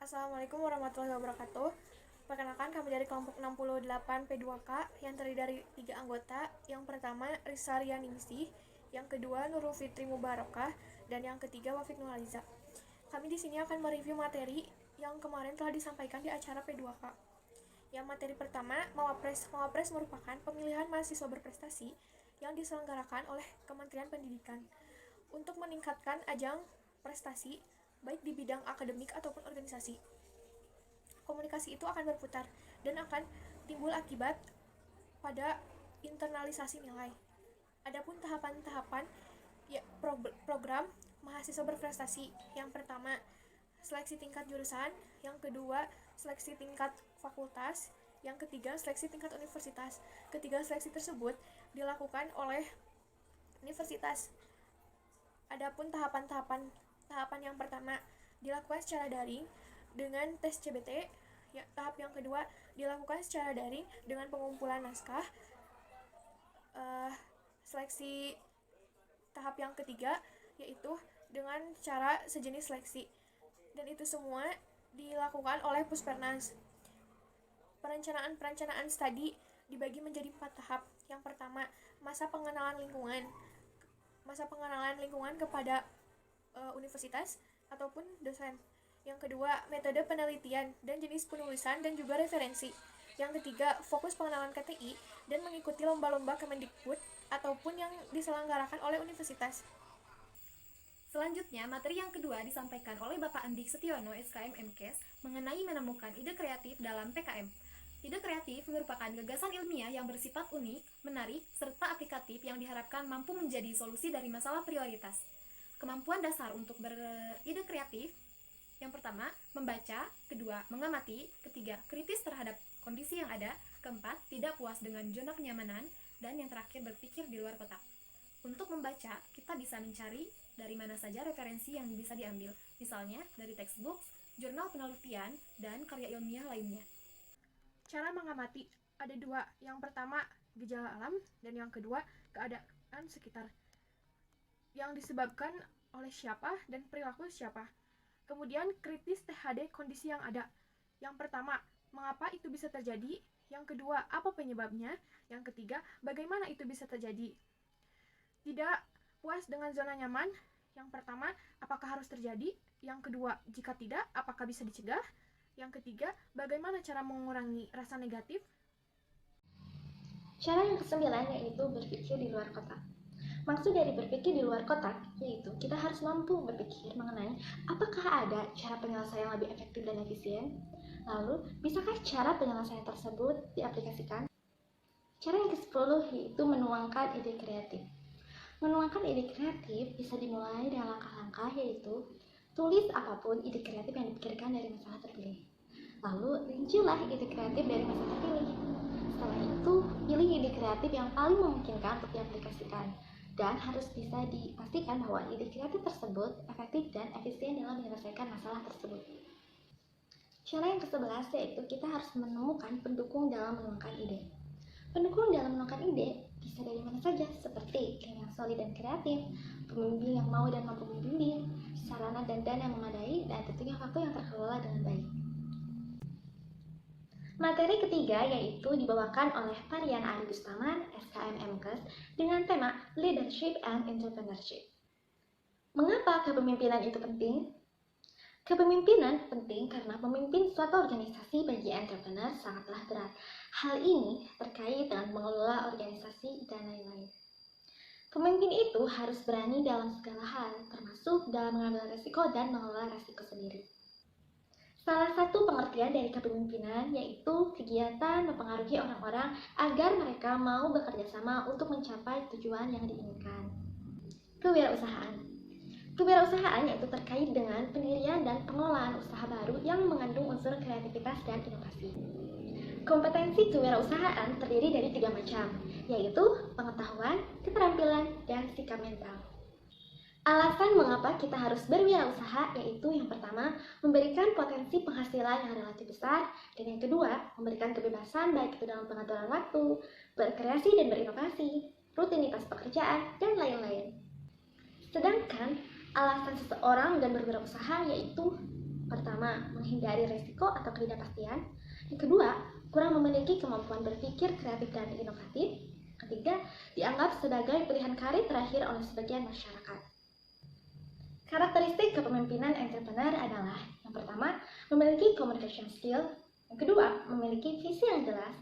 Assalamualaikum warahmatullahi wabarakatuh. Perkenalkan, kami dari kelompok 68 P2K yang terdiri dari 3 anggota. Yang pertama Risa Rianingsih, yang kedua Nurul Fitri Mubarokah, dan yang ketiga Wafik Nurhaliza. Kami di sini akan mereview materi yang kemarin telah disampaikan di acara P2K. Yang materi pertama, Mawapres. Mawapres merupakan pemilihan mahasiswa berprestasi yang diselenggarakan oleh Kementerian Pendidikan untuk meningkatkan ajang prestasi baik di bidang akademik ataupun organisasi. Komunikasi itu akan berputar dan akan timbul akibat pada internalisasi nilai. Adapun tahapan-tahapan program mahasiswa berprestasi, yang pertama seleksi tingkat jurusan, yang kedua seleksi tingkat fakultas, yang ketiga seleksi tingkat universitas. Ketiga seleksi tersebut dilakukan oleh universitas. Adapun tahapan yang pertama dilakukan secara daring dengan tes CBT. Tahap yang kedua dilakukan secara daring dengan pengumpulan naskah. Seleksi tahap yang ketiga yaitu dengan cara sejenis seleksi. Dan itu semua dilakukan oleh Puspernas. Perencanaan studi dibagi menjadi 4 tahap. Yang pertama, masa pengenalan lingkungan kepada universitas ataupun dosen. Yang kedua, metode penelitian dan jenis penulisan dan juga referensi. Yang ketiga, fokus pengenalan KTI dan mengikuti lomba-lomba Kemendikbud ataupun yang diselenggarakan oleh universitas. Selanjutnya, materi yang kedua disampaikan oleh Bapak Andik Setiono, SKM MKes, mengenai menemukan ide kreatif dalam PKM. Ide kreatif merupakan gagasan ilmiah yang bersifat unik, menarik, serta aplikatif yang diharapkan mampu menjadi solusi dari masalah prioritas. Kemampuan dasar untuk beride kreatif: yang pertama, membaca; kedua, mengamati; ketiga, kritis terhadap kondisi yang ada; keempat, tidak puas dengan zona kenyamanan; dan yang terakhir, berpikir di luar kotak. Untuk membaca, kita bisa mencari dari mana saja referensi yang bisa diambil, misalnya dari textbook, jurnal penelitian, dan karya ilmiah lainnya. Cara mengamati ada 2. Yang pertama, gejala alam, dan yang kedua, keadaan sekitar yang disebabkan oleh siapa dan perilaku siapa. Kemudian kritis THD kondisi yang ada. Yang pertama, mengapa itu bisa terjadi? Yang kedua, apa penyebabnya? Yang ketiga, bagaimana itu bisa terjadi? Tidak puas dengan zona nyaman. Yang pertama, apakah harus terjadi? Yang kedua, jika tidak, apakah bisa dicegah? Yang ketiga, bagaimana cara mengurangi rasa negatif? Cara yang kesembilan yaitu berpikir di luar kotak. Maksud dari berpikir di luar kotak yaitu kita harus mampu berpikir mengenai apakah ada cara penyelesaian lebih efektif dan efisien. Lalu, bisakah cara penyelesaian tersebut diaplikasikan? Cara yang ke-10 yaitu menuangkan ide kreatif. Menuangkan ide kreatif bisa dimulai dengan langkah-langkah yaitu tulis apapun ide kreatif yang dipikirkan dari masalah terpilih. Lalu, rincilah ide kreatif dari masalah terpilih. Setelah itu, pilih ide kreatif yang paling memungkinkan untuk diaplikasikan. Dan harus bisa dipastikan bahwa ide kreatif tersebut efektif dan efisien dalam menyelesaikan masalah tersebut. Cara yang ke-11 yaitu kita harus menemukan pendukung dalam menuangkan ide. Pendukung dalam menuangkan ide bisa dari mana saja, seperti tim yang solid dan kreatif, pembimbing yang mau dan mampu membimbing, sarana dan dana yang memadai, dan tentunya waktu yang terkelola dengan baik. Materi ketiga yaitu dibawakan oleh Parian Ali Bustaman, SKM MKes, dengan tema Leadership and Entrepreneurship. Mengapa kepemimpinan itu penting? Kepemimpinan penting karena memimpin suatu organisasi bagi entrepreneur sangatlah berat. Hal ini terkait dengan mengelola organisasi dan lain-lain. Pemimpin itu harus berani dalam segala hal, termasuk dalam mengambil resiko dan mengelola resiko sendiri. Salah satu pengertian dari kepemimpinan yaitu kegiatan mempengaruhi orang-orang agar mereka mau bekerja sama untuk mencapai tujuan yang diinginkan. Kewirausahaan. Kewirausahaan yaitu terkait dengan pendirian dan pengelolaan usaha baru yang mengandung unsur kreativitas dan inovasi. Kompetensi kewirausahaan terdiri dari 3 macam, yaitu pengetahuan, keterampilan, dan sikap mental. Alasan mengapa kita harus berwirausaha yaitu yang pertama, memberikan potensi penghasilan yang relatif besar, dan yang kedua, memberikan kebebasan baik itu dalam pengaturan waktu, berkreasi dan berinovasi, rutinitas pekerjaan, dan lain-lain. Sedangkan alasan seseorang dan berwirausaha yaitu Pertama, menghindari resiko atau ketidakpastian. Yang kedua, kurang memiliki kemampuan berpikir kreatif dan inovatif. Ketiga, dianggap sebagai pilihan karir terakhir oleh sebagian masyarakat. Karakteristik kepemimpinan entrepreneur adalah yang pertama, memiliki communication skill. Yang kedua, memiliki visi yang jelas.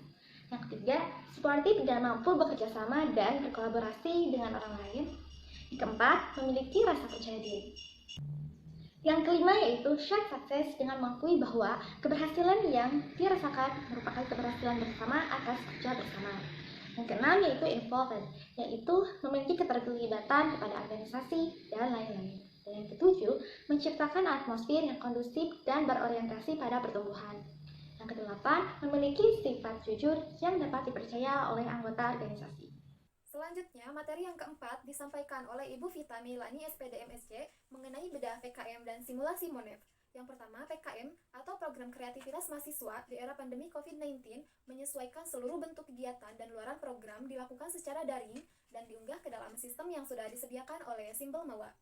Yang ketiga, sportif dan mampu bekerja sama dan berkolaborasi dengan orang lain. Yang keempat, memiliki rasa percaya diri. Yang kelima yaitu shared success dengan mengakui bahwa keberhasilan yang dirasakan merupakan keberhasilan bersama atas kerja bersama. Yang keenam yaitu involvement, yaitu memiliki keterlibatan kepada organisasi dan lain-lain. Dan yang ketujuh, menciptakan atmosfer yang kondusif dan berorientasi pada pertumbuhan. Yang kedelapan, memiliki sifat jujur yang dapat dipercaya oleh anggota organisasi. Selanjutnya, materi yang keempat disampaikan oleh Ibu Vita Meilani SPD MSc mengenai bedah PKM dan simulasi MONEF. Yang pertama, PKM atau Program Kreativitas Mahasiswa di era pandemi COVID-19 menyesuaikan seluruh bentuk kegiatan dan luaran program dilakukan secara daring dan diunggah ke dalam sistem yang sudah disediakan oleh Simbel Mawa.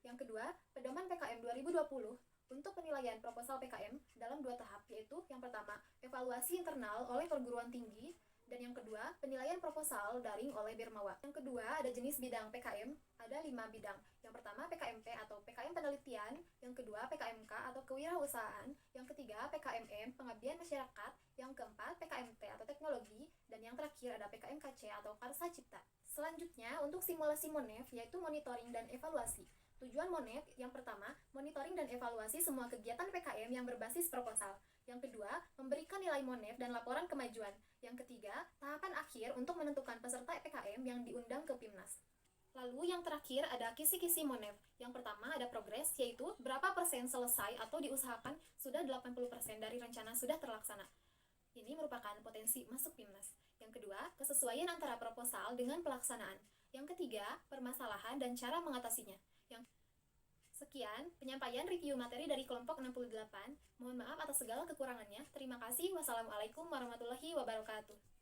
Yang kedua, pedoman PKM 2020 untuk penilaian proposal PKM dalam 2 tahap, yaitu yang pertama, evaluasi internal oleh perguruan tinggi, dan yang kedua, penilaian proposal daring oleh Birmawa. Yang kedua, ada jenis bidang PKM, ada 5 bidang. Yang pertama, PKMP atau PKM Penelitian. Yang kedua, PKMK atau Kewirausahaan. Yang ketiga, PKMM, Pengabdian Masyarakat. Yang keempat, PKMT atau Teknologi. Dan yang terakhir ada PKMKC atau Karsa Cipta. Selanjutnya, untuk simulasi MONEF, yaitu monitoring dan evaluasi. Tujuan MONEF yang pertama, monitoring dan evaluasi semua kegiatan PKM yang berbasis proposal. Yang kedua, memberikan nilai MONEF dan laporan kemajuan. Yang ketiga, tahapan akhir untuk menentukan peserta PKM yang diundang ke PIMNAS. Lalu yang terakhir ada kisi-kisi MONEF. Yang pertama ada progres, yaitu berapa persen selesai atau diusahakan sudah 80% dari rencana sudah terlaksana. Ini merupakan potensi masuk PIMNAS. Yang kedua, kesesuaian antara proposal dengan pelaksanaan. Yang ketiga, permasalahan dan cara mengatasinya. Sekian penyampaian review materi dari kelompok 68. Mohon maaf atas segala kekurangannya. Terima kasih. Wassalamualaikum warahmatullahi wabarakatuh.